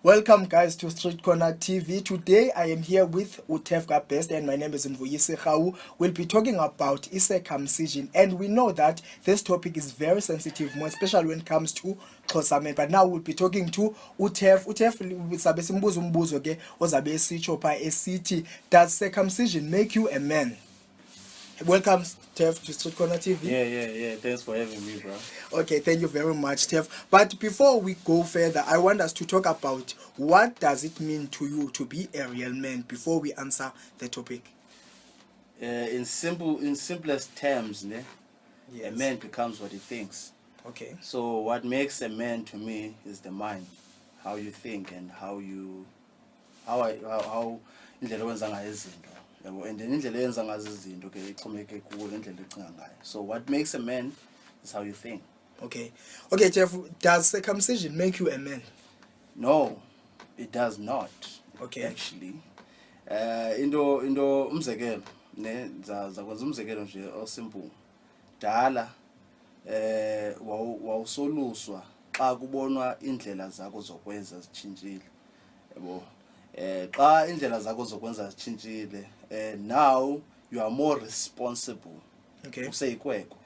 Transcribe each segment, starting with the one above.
Welcome guys to Street Kona TV. Today I am here with Utefka Best and my name is Mvuyisi. We'll be talking about circumcision, and we know that this topic is very sensitive, more especially when it comes to Kosamen. But now we'll be talking to Utef. Sabe simbuzo umbuzo ke ozabe esitsho pha esithi, does circumcision make you a man? Welcome, Tef, to Street Corner TV. Yeah. Thanks for having me, bro. Okay, thank you very much, Tef. But before we go further, I want us to talk about what does it mean to you to be a real man before we answer the topic. In simplest terms, Yes. a man becomes what he thinks. Okay. So what makes a man to me is the mind, how you think and how indlela wenza ngayo izinto. And then indlela yenza ngazo izinto ke ixhomeke kuwe indlela ecinga ngayo. So what makes a man is how you think. Okay, Jeff, does circumcision make you a man? No, it does not. Okay. Actually, into umzekelo ne zakwenza umzekelo nje osimple. Dala wawusoluswa xa kubonwa indlela zakho zokwenza zitshintshile. Yabo. Xa indlela zakho zokwenza zitshintshile, now you are more responsible. Okay. Useyikwekwe.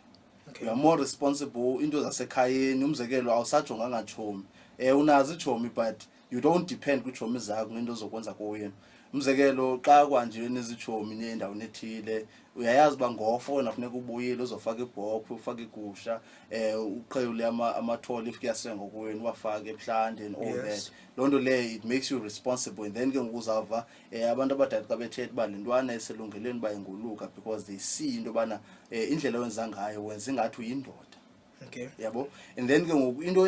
Okay. You are more responsible into zasekhayeni umzekelo awusajonganga chomi. Unazi chomi but you don't depend kwichomi zakho ngento zokwenza kuwena. Umzekelo xa kwanjeni nezichomi nendawo ethile uyayazi ba ngofona kufuneka ubuyile uzofaka ibhokhwe ufaka igusha uqheyule amathole if kuyasenga kuwena wafaka eplante and all that. Lonto le it makes you responsible, and then ke ngokuzava abantu abadala xa bethetha ba lentwana eselungeleni ba inguluka because they see into bana indlela wenza ngayo wenza ngathi uyindoda. Okay. Yabo. And then ke ngoku into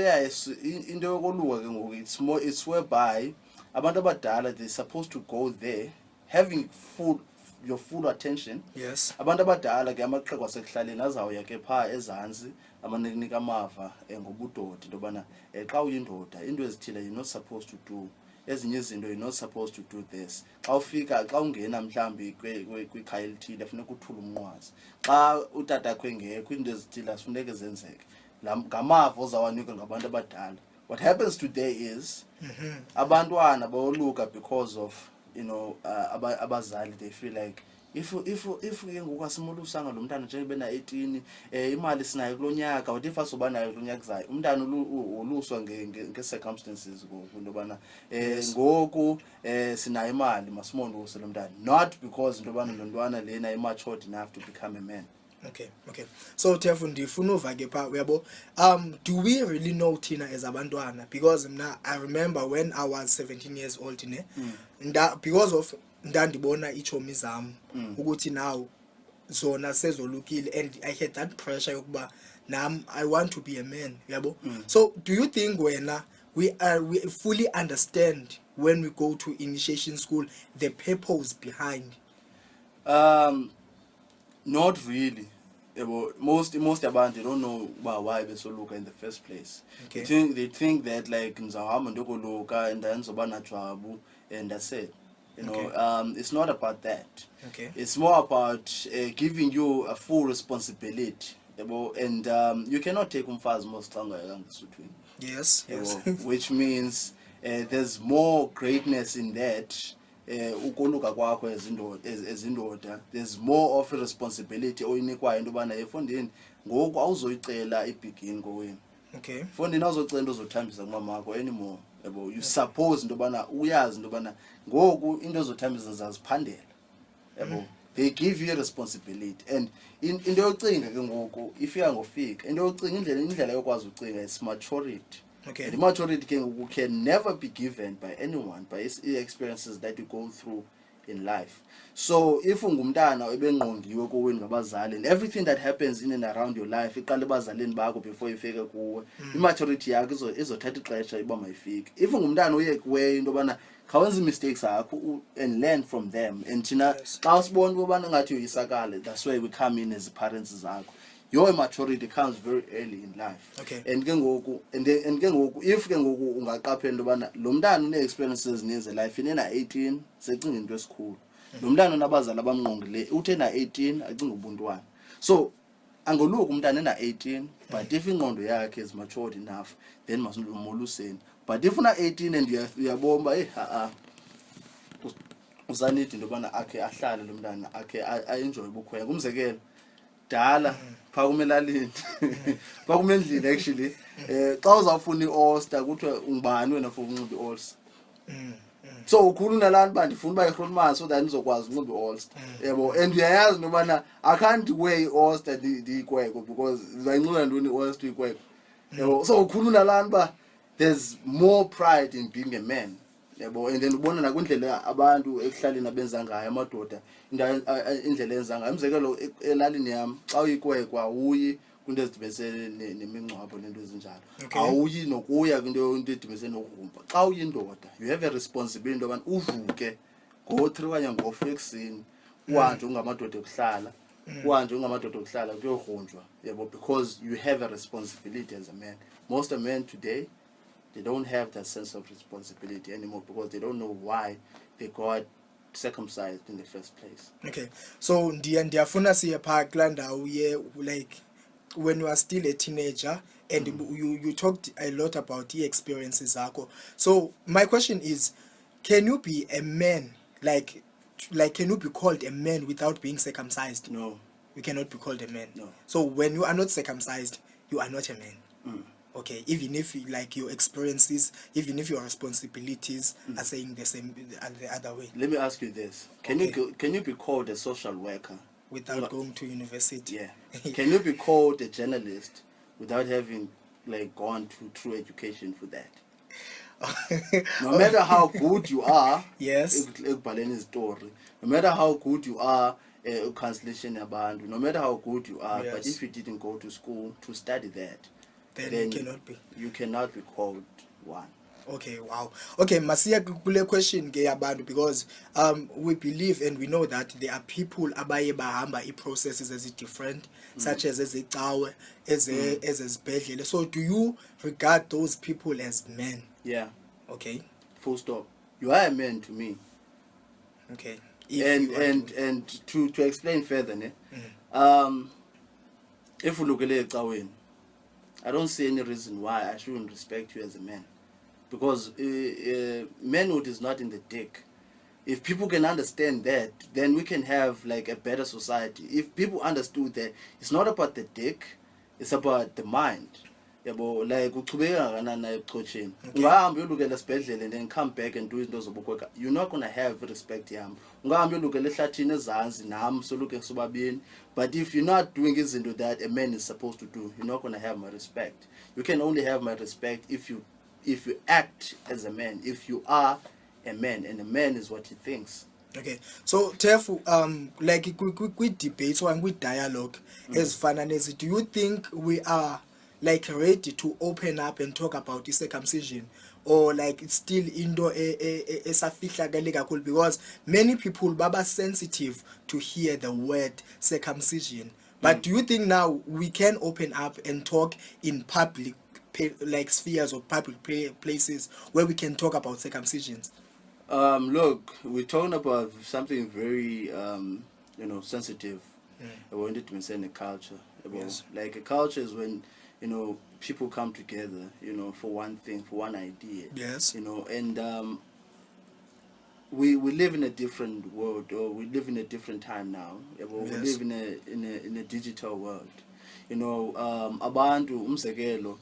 yokoluka ke ngoku it's whereby abantu abadala they're supposed to go there having your full attention. Yes. Abantu abadala ke amaqhegu asekuhlaleni azawuya ke pha ezantsi amanika amava ngobudoda into bana xa uyindoda into ezithile you're not supposed to do ezinye izinto, you're not supposed to do this. Xa ungena mhlambi kwikhaya elithile funeka uthule umnqwazi. Xa utata akho engekho into ezithile afuneka zenzeke. Ngamava ozawanikwa ngabantu abadala. What happens today is abantwana bawoluka because of abazali they feel like if ke ngoku asimulusanga lo mntana njengoba bena 18 imali sinayo kulonyaka what if asoba nayo kulonyaka zayo umntana uluswa nge-circumstances into bana ngoku sinayo imali masimonduse lo mntana, not because into bana lo ntwana lena imatured enough to become a man. Okay. So Tef, ndifuna uva ke pha uyabo, do we really know thina as abantwana? Because I remember when I was 17 years old because of ndandibona ichomi zam ukuthi now zona sezolukile, and I had that pressure yokuba nam I want to be a man, yabo. So do you think wena we fully understand when we go to initiation school the purpose behind? Not really. Most abantu they don't know why besoluka in the first place. Okay. They think that like ngizahamba ndokoluka and then zoba najwabu and that's it. It's not about that. Okay. It's more about giving you a full responsibility. And you cannot take umfazi most stronger than the Sutwini. Yes. Which means there's more greatness in that. Ukoluka kwakho ezindoda, there's more of a responsibility oyinikwayo into bana efondini ngoku awuzoyicela ibigini kowenu. Okay. Fondini awuzocela into ozothambisa kumamakho anymore. You suppose into bana uyazi into bana ngoku into ozothambisa zaziphandela. They give you a responsibility, and into yocinga ke ngoku ifika ngofika into yocinga indlela yokwazi ucinga is maturity. Okay. The maturity can never be given by anyone, by experiences that you go through in life. So if ungumntana ebengqongiwe kowenu ngabazali and everything that happens in and around your life iqala ebazaleni bakho before ifike kuwe, immaturity yakho izothatha ixesha iba mayifike. If ungumntana oyekiweyo into bana khawenza mistakes akho and learn from them, and thina xa usibona ubana ngathi uyisakale, that's why we come in as parents zakho. Your maturity comes very early in life. Okay. And ke ngoku if ke ngoku ungaqaphela into bana lo mntana une experiences neze life ina 18 secinga into esikhulu. Lo mntana nabazali abamngqongile uthe na 18 acinga ubuntwana. So angoluka umntana ena 18 but if ingqondo yakhe is matured enough then masulumoluseni. But if una 18 and uyabomba usanidi into yobana akhe ahlale lo mntana akhe enjoy ubukhwenya. Kumzekelo dala pha kumelalini pha kumendlini actually xa uzawufuna i-oyster kuthiwa ungubani wena for unxiba i-oyster. So ukhuluma nalaa nto ndifuna uba i-Grootman so that ndizokwazi unxiba i-oyster yabo. And uyayazi into yobana I can't wear i-oyster ndiyikweko because ndizayinxiba ntoni i-oyster uyikweko yabo. So ukhuluma nalaa nto uba there's more pride in being a man yabo. And then ubona nakwindlela abantu ekuhlaleni abenza ngayo amadoda indlela enza ngayo. Umzekelo elalini yam xa uyikwekwa awuyi kwinto ezidibesele nemingcwabo nento ezinjalo, awuyi nokuya kwinto edibesele nokurumba. Xa uyindoda you have a responsibility into yobana uvuke ngo-3 okanye ngo-4 ekuseni uhanjwe ungamadoda ekuhlala kuyogrunjwa yabo, because you have a responsibility as a man. Most of men today, they don't have that sense of responsibility anymore because they don't know why they got circumcised in the first place. Okay, so ndiyafuna siye phaa kulaa ndawo like when you are still a teenager and you talked a lot about the experiences zakho. So my question is, can you be a man, like can you be called a man without being circumcised? No. You cannot be called a man. No. So when you are not circumcised, you are not a man. Okay, even if like your experiences, even if your responsibilities are saying the same the other way. Let me ask you this: Can you be called a social worker without going to university? Yeah. Can you be called a journalist without having like gone to true education for that? No matter how good you are, yes. Story. No matter how good you are, cancellation abantu. No matter how good you are, yes. But if you didn't go to school to study that, then you cannot be called one. Okay, wow. Okay, masiya kule question ke yabantu, because we believe and we know that there are people abaye bahamba i-processes as different, such as ezecawe, ezezibhedlele. So do you regard those people as men? Yeah. Okay. Full stop. You are a man to me. Okay. And to explain further, if we look at ecaweni, I don't see any reason why I shouldn't respect you as a man. Because manhood is not in the dick. If people can understand that, then we can have like a better society. If people understood that it's not about the dick, it's about the mind. Yabo, like uchubeka kanana ebuchotsheni. Ungahamba uyolukela esibhedlele and then come back and do into zobukweka. You're not going to have respect yam. Ungahamba uyolukela ehlathini ezantsi nam soluke sobabini. But if you're not doing izinto that a man is supposed to do, you're not going to have my respect. You can only have my respect if you act as a man, if you are a man, and a man is what he thinks. Okay, so therefore, like with debates or with dialogue, as finance, do you think we are like ready to open up and talk about the circumcision, or like it's still indo esafihla kakhulu, because many people baba sensitive to hear the word circumcision? But do you think now we can open up and talk in public, like spheres or public places where we can talk about circumcisions? Look, we're talking about something very sensitive. I wanted to mention a culture. Yes. Like a culture is when people come together, for one thing, for one idea. Yes. And we live in a different world, or we live in a different time now. Yes. We live in a digital world. Abantu umzekelo,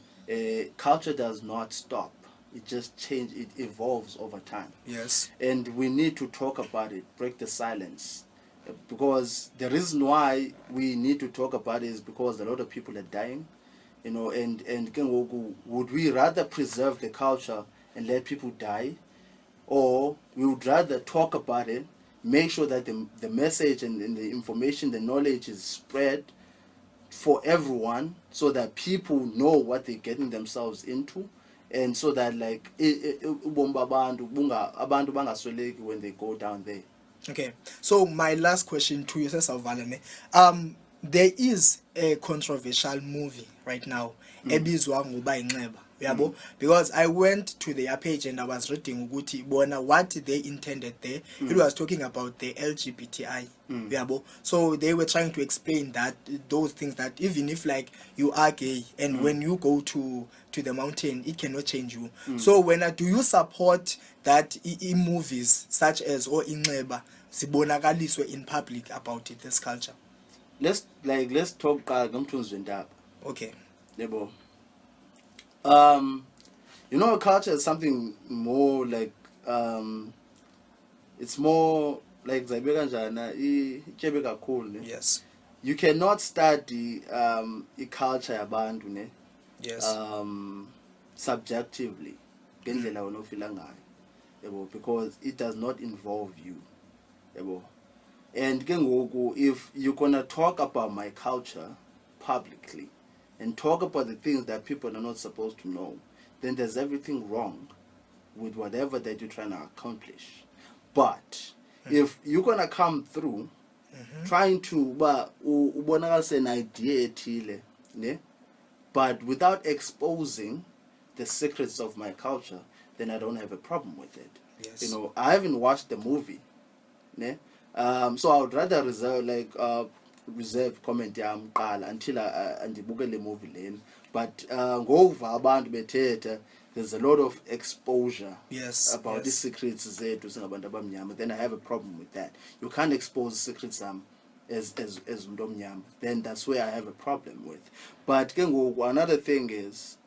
culture does not stop. It just changes. It evolves over time. Yes. And we need to talk about it, break the silence. Because the reason why we need to talk about it is because a lot of people are dying. And would we rather preserve the culture and let people die, or we would rather talk about it, make sure that the message and the information, the knowledge is spread for everyone, so that people know what they're getting themselves into, and so that like abantu bangasweleki when they go down there. Okay, so my last question to you, Valene. There is a controversial movie right now, ebizwa nguba Inxeba, yabo, because I went to their page and I was reading ukuthi bona what they intended there. It was talking about the LGBTI, yabo. So they were trying to explain that those things, that even if like you are gay and when you go to the mountain it cannot change you. So when do you support that in movies such as or Inxeba sibonakaliswe in public about it, this culture? Let's talk ngomthunzindaba. Okay. Yebo. You know, culture is something more like it's more like Yes. You cannot study culture yabantu ne. Yes. Subjectively, because it does not involve you. And if you're gonna talk about my culture publicly and talk about the things that people are not supposed to know, then there's everything wrong with whatever that you're trying to accomplish. But if you're gonna come through trying to an idea ne, but without exposing the secrets of my culture, then I don't have a problem with it. Yes. You know, I haven't watched the movie, ne? So I would rather reserve comment until I book the movie lane. But go over abantu bethetha, there's a lot of exposure about the secrets then I have a problem with that. You can't expose secrets as Mdomnyama. Then that's where I have a problem with. But another thing is,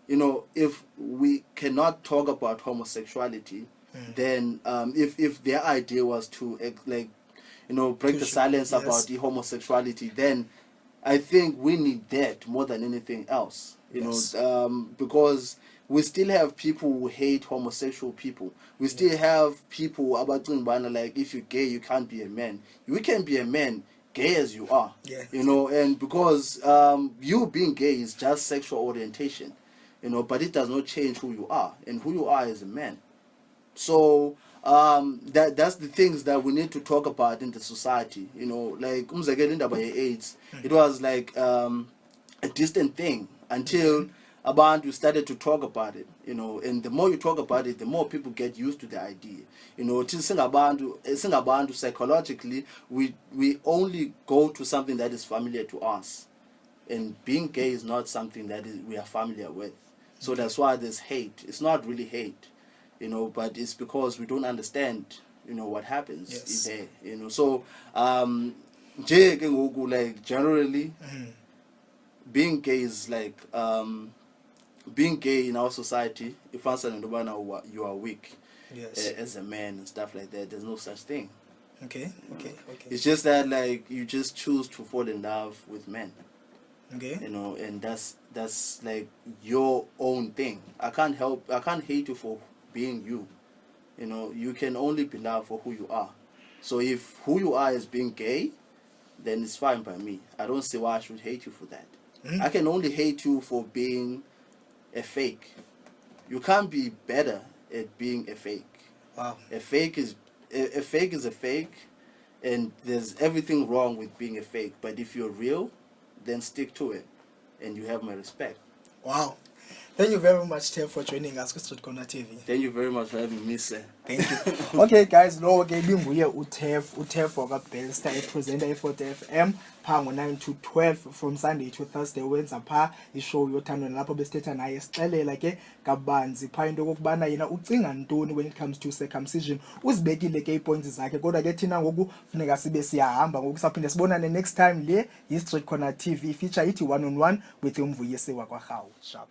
you know, if we cannot talk about homosexuality, then if their idea was to break the silence about the homosexuality, then I think we need that more than anything else. You know, because we still have people who hate homosexual people. We still have people about like, if you're gay, you can't be a man. You can be a man, gay as you are. You know, and because you being gay is just sexual orientation, you know, but it does not change who you are, and who you are as a man. So that's the things that we need to talk about in the society. You know, like AIDS, it was like a distant thing until you started to talk about it, you know, and the more you talk about it, the more people get used to the idea. You know, psychologically, we only go to something that is familiar to us, and being gay is not something that we are familiar with. So that's why there's hate. It's not really hate, you know, but it's because we don't understand, you know, what happens there, you know. So like generally, being gay is like being gay in our society, if you are weak as a man and stuff like that. There's no such thing. Okay. It's just that like you just choose to fall in love with men. Okay. You know, and that's like your own thing. I can't hate you for being you. You know, you can only be loved for who you are. So if who you are is being gay, then it's fine by me. I don't see why I should hate you for that. I can only hate you for being a fake. You can't be better at being a fake. Wow. A fake is a fake, and there's everything wrong with being a fake. But if you're real, then stick to it, and you have my respect. Wow. Thank you very much, Tev, for joining us with Kona TV. Thank you very much for having me, sir. Thank you. Okay, guys, lo ke binguye uTev wakabelster epresenter e40 FM pha ngo9 to 12 from Sunday to Thursday wenza pha ishow yothando lapho besithetha naye sixelela ke kabanzi pha into kokubana yena ucinga ntoni when it comes to circumcision. Uzibekile ke ipoints zakhe kodwa ke thina ngoku funeka sibe siyahamba ngoku saphinde sibonane next time le History Kona TV feature ithi one on one with Mvuyisi wakwaGawu. Sharp.